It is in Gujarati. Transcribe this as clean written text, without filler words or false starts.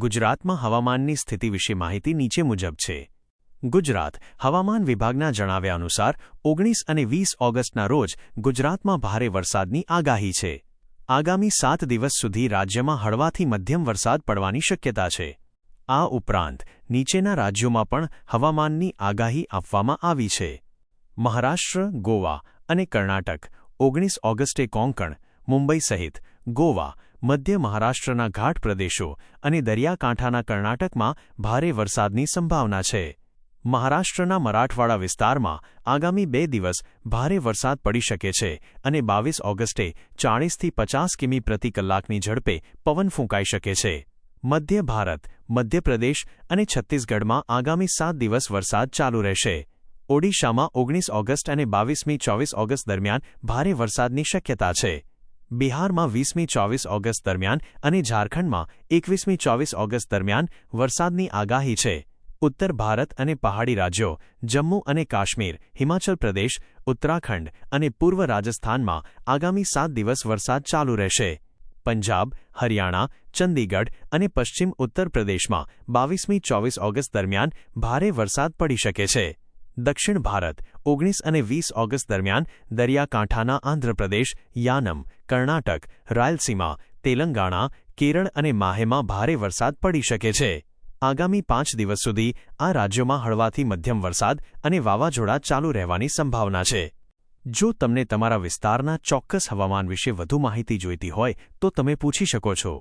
ગુજરાતમાં હવામાનની સ્થિતિ વિશે માહિતી નીચે મુજબ છે। ગુજરાત હવામાન વિભાગના જણાવ્યા અનુસાર 19 અને 20 ઓગસ્ટના રોજ ગુજરાતમાં ભારે વરસાદની આગાહી છે। આગામી 7 દિવસ સુધી રાજ્યમાં હળવાથી મધ્યમ વરસાદ પડવાની શક્યતા છે। આ ઉપરાંત નીચેના રાજ્યોમાં પણ હવામાનની આગાહી આપવામાં આવી છે। મહારાષ્ટ્ર, ગોવા અને કર્ણાટક 19 ઓગસ્ટે કોંકણ, મુંબઈ સહિત ગોવા, મધ્ય મહારાષ્ટ્રના ઘાટ પ્રદેશો અને દરિયાકાંઠાના કર્ણાટકમાં ભારે વરસાદની સંભાવના છે। મહારાષ્ટ્રના મરાઠવાડા વિસ્તારમાં આગામી 2 દિવસ ભારે વરસાદ પડી શકે છે અને 22 ઓગસ્ટે 40થી 50 કિમી પ્રતિ કલાકની ઝડપે પવન ફૂંકાઈ શકે છે। મધ્ય ભારત, મધ્યપ્રદેશ અને છત્તીસગઢમાં આગામી 7 દિવસ વરસાદ ચાલુ રહેશે। ઓડિશામાં 19 ઓગસ્ટ અને 22મી 24 ઓગસ્ટ દરમિયાન ભારે વરસાદની શક્યતા છે। બિહારમાં 20મી 24 ઓગસ્ટ દરમિયાન અને ઝારખંડમાં 21મી 24 ઓગસ્ટ દરમિયાન વરસાદની આગાહી છે। ઉત્તર ભારત અને પહાડી રાજ્યો જમ્મુ અને કાશ્મીર, હિમાચલ પ્રદેશ, ઉત્તરાખંડ અને પૂર્વ રાજસ્થાનમાં આગામી 7 દિવસ વરસાદ ચાલુ રહેશે। પંજાબ, હરિયાણા, ચંદીગઢ અને પશ્ચિમ ઉત્તર પ્રદેશમાં 22મી 24 ઓગસ્ટ દરમિયાન ભારે વરસાદ પડી શકે છે। દક્ષિણ ભારત 19 અને 20 ઓગસ્ટ દરમિયાન દરિયાકાંઠાના આંધ્રપ્રદેશ, યાનમ, કર્ણાટક, રાયલસીમા, તેલંગાણા, કેરળ અને માહેમાં ભારે વરસાદ પડી શકે છે। આગામી 5 દિવસ સુધી આ રાજ્યોમાં હળવાથી મધ્યમ વરસાદ અને વાવાઝોડા ચાલુ રહેવાની સંભાવના છે। જો તમને તમારા વિસ્તારના ચોક્કસ હવામાન વિશે વધુ માહિતી જોઈતી હોય તો તમે પૂછી શકો છો।